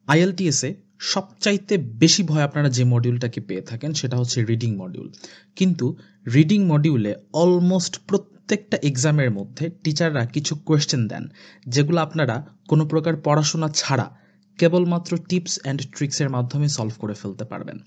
IELTS এ সবচাইতে বেশি ভয় আপনারা যে মডিউলটাকে পেয়ে থাকেন সেটা হচ্ছে রিডিং মডিউল। কিন্তু রিডিং মডিউলে অলমোস্ট প্রত্যেকটা এক্সামের মধ্যে টিচাররা কিছু কোয়েশ্চেন দেন যেগুলো আপনারা কোনো প্রকার পড়াশোনা ছাড়া কেবলমাত্র টিপস অ্যান্ড ট্রিক্সের মাধ্যমে সলভ করে ফেলতে পারবেন।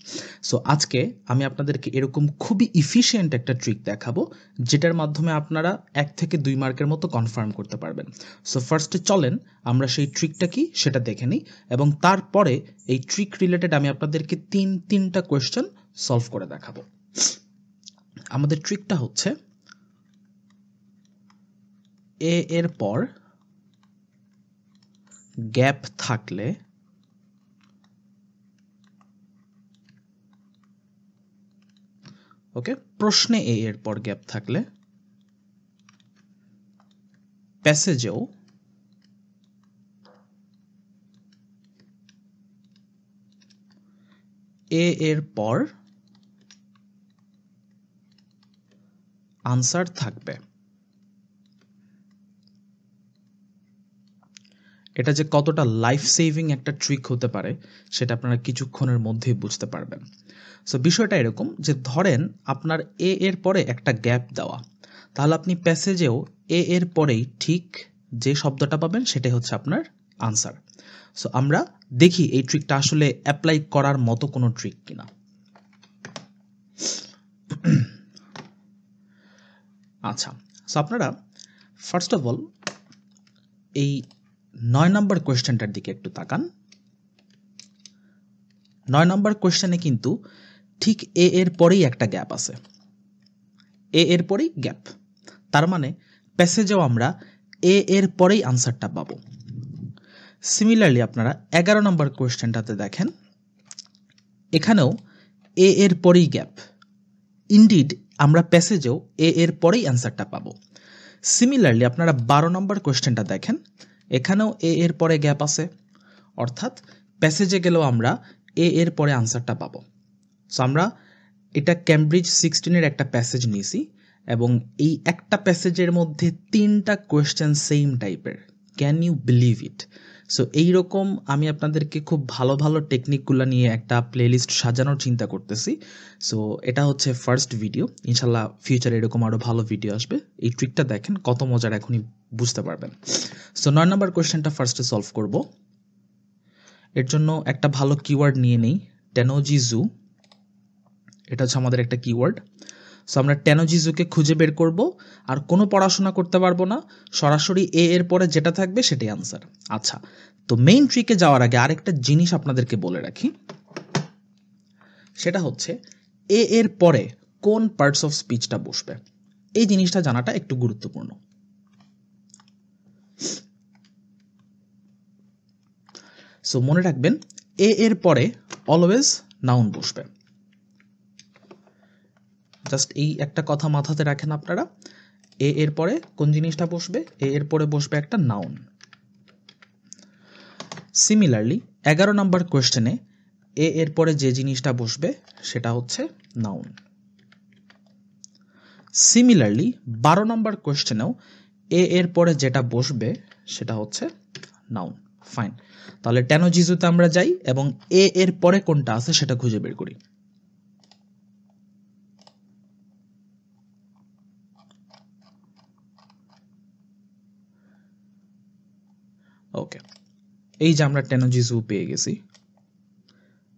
সো আজকে আমি আপনাদেরকে এরকম খুবই ইফিশিয়েন্ট একটা ট্রিক দেখাবো যেটার মাধ্যমে আপনারা 1 থেকে 2 মার্কের মতো কনফার্ম করতে পারবেন। সো ফার্স্টে চলেন আমরা সেই ট্রিকটা কি সেটা দেখে নিই এবং তারপরে এই ট্রিক রিলেটেড আমি আপনাদেরকে তিনটা কোয়েশ্চেন সলভ করে দেখাবো। আমাদের ট্রিকটা হচ্ছে এ এর পর গ্যাপ থাকলে ওকে, প্রশ্নে এ এর পর গ্যাপ থাকলে প্যাসেজেও এ এর পর আনসার থাকবে। এটা যে কতটা লাইফ সেভিং একটা ট্রিক হতে পারে সেটা আপনারা কিছুক্ষণের মধ্যেই বুঝতে পারবেন। সো বিষয়টা এরকম যে ধরেন আপনার এ এর পরে একটা গ্যাপ দেওয়া, তাহলে আপনি প্যাসেজেও এ এর পরেই ঠিক যে শব্দটা পাবেন সেটাই হচ্ছে আপনার আনসার। সো আমরা দেখি এই ট্রিকটা আসলে অ্যাপ্লাই করার মতো কোনো ট্রিক কিনা। আচ্ছা, সো আপনারা ফার্স্ট অফ অল এই 9 নম্বর কোয়েশ্চেনটার দিকে একটু তাকান। 9 নম্বর কোয়েশ্চেনে কিন্তু ঠিক এ এর পরেই একটা গ্যাপ আছে, এ এর পরেই গ্যাপ, তার মানে প্যাসেজেও আমরা এ এর পরেই আনসারটা পাবো। সিমিলারলি আপনারা 11 নম্বর কোয়েশ্চেনটাতে দেখেন, এখানেও এ এর পরেই গ্যাপ, ইনডিড আমরা প্যাসেজেও এ এর পরেই আনসারটা পাবো। সিমিলারলি আপনারা 12 নম্বর কোয়েশ্চেনটা দেখেন, এখানেও এ এর পরে গ্যাপ আছে, অর্থাৎ প্যাসেজে গেলেও আমরা এ এর পরে আনসারটা পাবো। সো আমরা এটা ক্যামব্রিজ 16-এর একটা প্যাসেজ নিয়েছি এবং এই একটা প্যাসেজের মধ্যে 3টা কোয়েশ্চেন সেম টাইপের। Can you believe it? So এইরকম আমি আপনাদেরকে খুব ভালো ভালো টেকনিকগুলো নিয়ে একটা প্লেলিস্ট সাজানোর চিন্তা করতেছি। সো এটা হচ্ছে ফার্স্ট ভিডিও, ইনশাল্লাহ ফিউচারে এরকম আরও ভালো ভিডিও আসবে। এই ট্রিকটা দেখেন কত মজার, এখনই বুঝতে পারবেন। সো 9 নম্বর কোয়েশ্চেনটা ফার্স্টে সলভ করব। এর জন্য একটা ভালো কিওয়ার্ড নিয়ে নেই, টেনোজিজু। এটা হচ্ছে আমাদের একটা কিওয়ার্ড। সো আমরা টেনোজিজুকে খুঁজে বের করব, আর কোনো পড়াশোনা করতে পারবো না, সরাসরি এ এর পরে যেটা থাকবে সেটাই আনসার। আচ্ছা, তো মেইন ট্রিকে যাওয়ার আগে আরেকটা জিনিস আপনাদেরকে বলে রাখি, সেটা হচ্ছে এ এর পরে কোন পার্টস অফ স্পিচটা বসবে, এই জিনিসটা জানাটা একটু গুরুত্বপূর্ণ। সো মনে রাখবেন এ এর পরে অলওয়েজ নাউন বসবে। জাস্ট এই একটা কথা মাথাতে রাখেন আপনারা, এ এর পরে কোন জিনিসটা বসবে, এ এর পরে বসবে একটা নাউন। সিমিলারলি 11 নম্বর কোয়েশ্চেনে এ এর পরে যে জিনিসটা বসবে সেটা হচ্ছে নাউন। সিমিলারলি 12 নম্বর কোয়েশ্চেনেও এ এর পরে যেটা বসবে সেটা হচ্ছে নাউন। ফাইন, তাহলে টেনোজিজুতে আমরা যাই এবং এ এর পরে কোনটা আছে সেটা খুঁজে বের করি। ওকে, এই যে আমরা টেনোজিজু পেয়ে গেছি,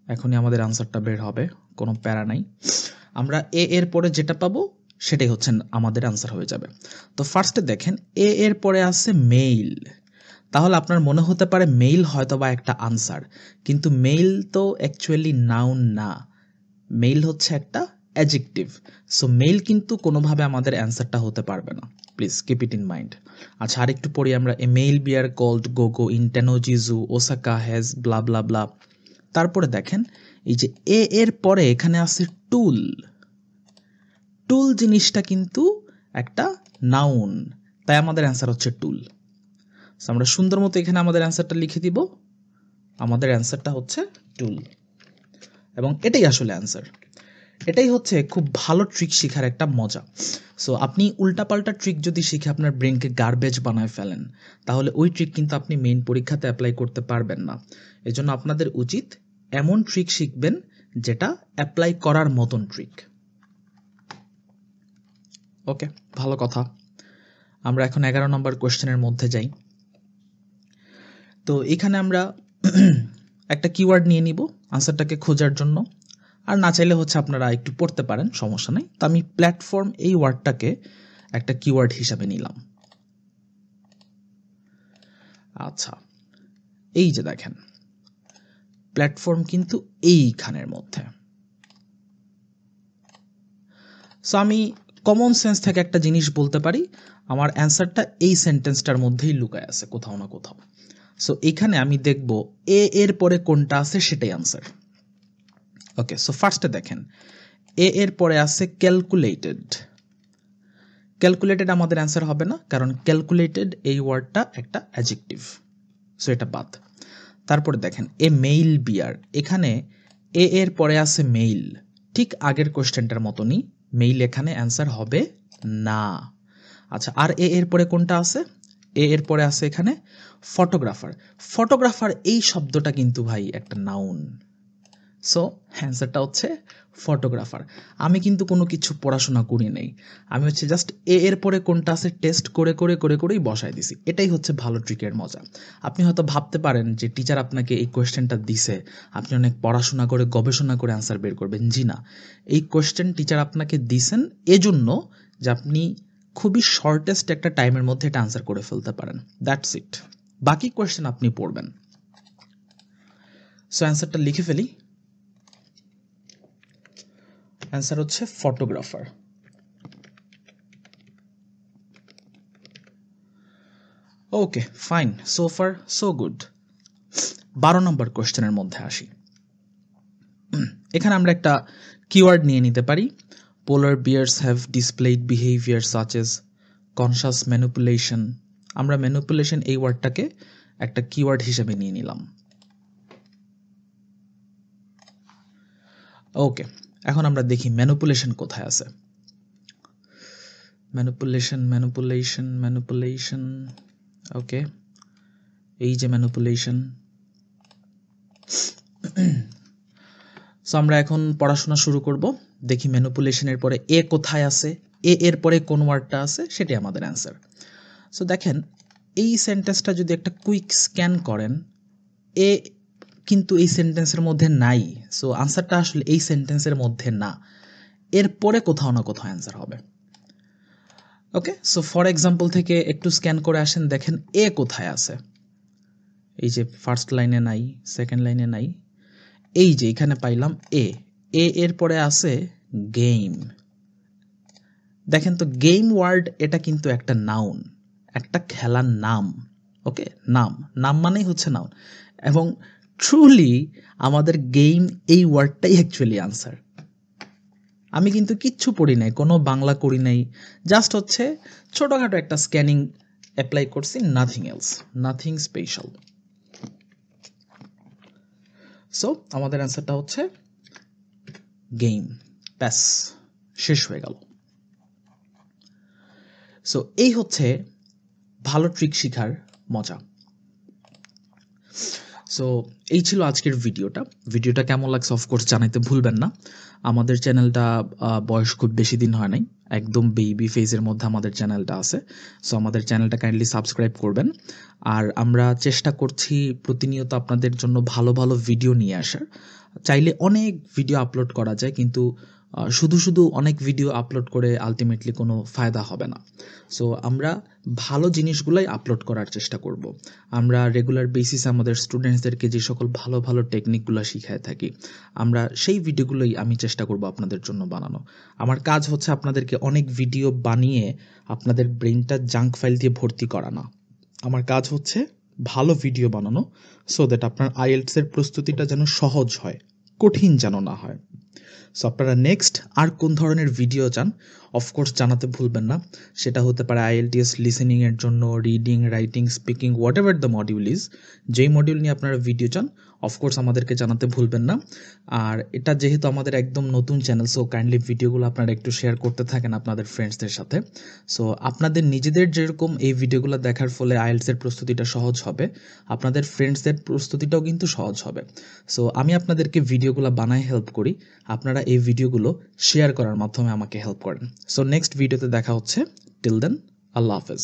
এখনই আমাদের আনসারটা বের হবে, কোনো প্যারা নাই। আমরা এ এর পরে যেটা পাবো সেটাই হচ্ছে আমাদের আনসার হয়ে যাবে। তো ফার্স্টে দেখেন এ এর পরে আছে মেইল, তাহলে আপনার মনে হতে পারে মেইল হয়তো বা একটা আনসার, কিন্তু মেইল তো অ্যাকচুয়ালি নাউন না, মেইল হচ্ছে একটা অ্যাডজেক্টিভ। সো মেইল কিন্তু কোনোভাবে আমাদের অ্যান্সারটা হতে পারবে না, please keep it in mind. আচ্ছা, আরেকটু পড়ি আমরা, a male bear called Gogo in Tennoji zoo Osaka has blah blah blah. তারপরে দেখেন এই যে এ এর পরে এখানে আছে টুল, টুল জিনিসটা কিন্তু একটা নাউন, তাই আমাদের অ্যান্সার হচ্ছে টুল। সো আমরা সুন্দর মতো এখানে আমাদের অ্যান্সারটা লিখে দিব, আমাদের অ্যান্সারটা হচ্ছে টুল, এবং এটাই আসলে অ্যান্সার। এটাই হচ্ছে খুব ভালো ট্রিক শেখার একটা মজা। সো আপনি উল্টাপাল্টা ট্রিক যদি শিখে আপনার ব্রেনকে গার্বেজ বানায় ফেলেন, তাহলে ওই ট্রিক কিন্তু আপনি মেইন পরীক্ষাতে অ্যাপ্লাই করতে পারবেন না। এজন্য আপনাদের উচিত এমন ট্রিক শিখবেন যেটা অ্যাপ্লাই করার মতন ট্রিক। ওকে, ভালো কথা। আমরা এখন 11 নম্বর কোয়েশ্চেনের মধ্যে যাই। তো এখানে আমরা একটা কিওয়ার্ড নিয়ে নিব আনসারটাকে খোঁজার জন্য, আর না চাইলে হচ্ছে আপনারা একটু পড়তে পারেন, সমস্যা নেই। তো আমি প্ল্যাটফর্ম এই ওয়ার্ডটাকে একটা কিওয়ার্ড হিসাবে নিলাম। আচ্ছা, এই যে দেখেন প্ল্যাটফর্ম কিন্তু এইখানের মধ্যে। সো আমি কমন সেন্স থেকে একটা জিনিস বলতে পারি, আমার অ্যান্সারটা এই সেন্টেন্সটার মধ্যেই লুকায় আছে কোথাও না কোথাও। সো এখানে আমি দেখব এ এর পরে কোনটা আছে সেটাই অ্যান্সার। ওকে, সো ফার্স্টে দেখেন এ এর পরে আছে ক্যালকুলেটেড। ক্যালকুলেটেড আমাদের অ্যান্সার হবে না, কারণ ক্যালকুলেটেড এই ওয়ার্ডটা একটা অ্যাডজেক্টিভ, সো এটা বাদ। তারপরে দেখেন এ মেইল বিয়ার, এখানে এ এর পরে আছে মেইল, ঠিক আগের কোশ্চেনটার মতনই মেইল এখানে অ্যান্সার হবে না। আচ্ছা, আর এ এর পরে কোনটা আছে? এ এর পরে আছে এখানে ফটোগ্রাফার। ফটোগ্রাফার এই শব্দটা কিন্তু ভাই একটা নাউন, সো অ্যান্সারটা হচ্ছে ফটোগ্রাফার। আমি কিন্তু কোনো কিছু পড়াশোনা করি নাই, আমি হচ্ছে জাস্ট এ এর পরে কোনটা আছে টেস্ট করে করে করে করেই বসাই দিছি। এটাই হচ্ছে ভালো ট্রিকের মজা। আপনি হয়তো ভাবতে পারেন যে টিচার আপনাকে এই কোয়েশ্চেনটা দিছে, আপনি অনেক পড়াশোনা করে গবেষণা করে অ্যান্সার বের করবেন। জি না, এই কোয়েশ্চেন টিচার আপনাকে দিছেন এজন্য যে আপনি খুবই শর্টেস্ট একটা টাইমের মধ্যে এটা অ্যান্সার করে ফেলতে পারেন, দ্যাটস ইট। বাকি কোয়েশ্চেন আপনি পড়বেন। সো অ্যান্সারটা লিখে ফেলি। অ্যান্সার হচ্ছে photographer. Okay fine, so far so good. 12 number কোয়েশ্চেনের মধ্যে আসি। এখানে আমরা একটা কিওয়ার্ড নিয়ে নিতে পারি, polar bears have displayed behaviour such as conscious manipulation. আমরা ম্যানিপুলেশন এই ওয়ার্ডটাকে একটা কিওয়ার্ড হিসেবে নিয়ে নিলাম। ওকে, এখন আমরা দেখি ম্যানিপুলেশন কোথায় আছে। ম্যানিপুলেশন ম্যানিপুলেশন ম্যানিপুলেশন, ওকে, এই যে ম্যানিপুলেশন। সো আমরা এখন পড়াশোনা শুরু করব, দেখি ম্যানিপুলেশনের পরে এ কোথায় আছে, এ এর পরে কোন ওয়ার্ডটা আছে, সেটাই আমাদের অ্যান্সার। সো দেখেন এই সেন্টেন্সটা যদি একটা কুইক স্ক্যান করেন, এ কিন্তু এই সেন্টেন্সের মধ্যে নাই, সো আনসারটা আসলে এই সেন্টেন্সের মধ্যে না, এর পরে কোথাও না কোথাও অ্যান্সার হবে। ওকে, সো ফর এক্সাম্পল থেকে একটু স্ক্যান করে আসেন, দেখেন এ কোথায় আছে। এই যে ফার্স্ট লাইনে নাই, সেকেন্ড লাইনে নাই, এই যে এখানে পাইলাম এ, এ এর পরে আছে গেম। দেখেন তো গেম ওয়ার্ড এটা কিন্তু একটা নাউন, একটা খেলার নাম। ওকে, নাম, নাম মানেই হচ্ছে নাউন, এবং ট্রুলি আমাদের গেম এই ওয়ার্ডটাই অ্যাকচুয়ালি আনসার। আমি কিন্তু কিচ্ছু পড়ি নাই, কোনো বাংলা করি নাই, জাস্ট হচ্ছে ছোটখাটো একটা স্ক্যানিং অ্যাপ্লাই করছি, nothing else, nothing special. So আমাদের অ্যান্সারটা হচ্ছে গেম। ব্যাস, শেষ হয়ে গেল। সো এই হচ্ছে ভালো ট্রিক শেখার মজা। সো এই ছিল আজকের ভিডিওটা কেমন লাগছে অফকোর্স জানাইতে ভুলবেন না। আমাদের চ্যানেলটা বয়স খুব বেশি দিন হয় নাই, একদম বেবি ফেজের মধ্যে আমাদের চ্যানেলটা আছে। সো আমাদের চ্যানেলটা কাইন্ডলি সাবস্ক্রাইব করবেন। আর আমরা চেষ্টা করছি প্রতিনিয়ত আপনাদের জন্য ভালো ভালো ভিডিও নিয়ে আসার। চাইলে অনেক ভিডিও আপলোড করা যায়, কিন্তু শুধু শুধু অনেক ভিডিও আপলোড করে আলটিমেটলি কোনো ফায়দা হবে না। সো আমরা ভালো জিনিসগুলাই আপলোড করার চেষ্টা করব। আমরা রেগুলার বেসিসে আমাদের স্টুডেন্টসদেরকে যে সকল ভালো ভালো টেকনিকগুলো শিখায় থাকি, আমরা সেই ভিডিওগুলোই আমি চেষ্টা করব আপনাদের জন্য বানানো। আমার কাজ হচ্ছে আপনাদেরকে অনেক ভিডিও বানিয়ে আপনাদের ব্রেনটা জাঙ্ক ফাইল দিয়ে ভর্তি করা না। আমার কাজ হচ্ছে ভালো ভিডিও বানানো, সো দ্যাট আপনার আইএলটিএস এর প্রস্তুতিটা যেন সহজ হয়, কঠিন যেন না হয়। সো আপনারা নেক্সট আর কোন ধরনের ভিডিও চান অফকোর্স জানাতে ভুলবেন না। সেটা হতে পারে IELTS লিসেনিংয়ের জন্য, reading, writing, speaking, what ever the module is, যেই মডিউল নিয়ে আপনারা ভিডিও চান অফকোর্স আমাদেরকে জানাতে ভুলবেন না। আর এটা যেহেতু আমাদের একদম নতুন চ্যানেল, সো কাইন্ডলি ভিডিওগুলো আপনারা একটু শেয়ার করতে থাকেন আপনাদের ফ্রেন্ডসদের সাথে। সো আপনাদের নিজেদের যেরকম এই ভিডিওগুলো দেখার ফলে আইএলটিএসের প্রস্তুতিটা সহজ হবে, আপনাদের ফ্রেন্ডসদের প্রস্তুতিটাও কিন্তু সহজ হবে। সো আমি আপনাদেরকে ভিডিওগুলো বানায় হেল্প করি, আপনারা এই ভিডিওগুলো শেয়ার করার মাধ্যমে আমাকে হেল্প করেন। সো নেক্সট ভিডিওতে দেখা হচ্ছে। টিল দেন, আল্লাহ হাফেজ।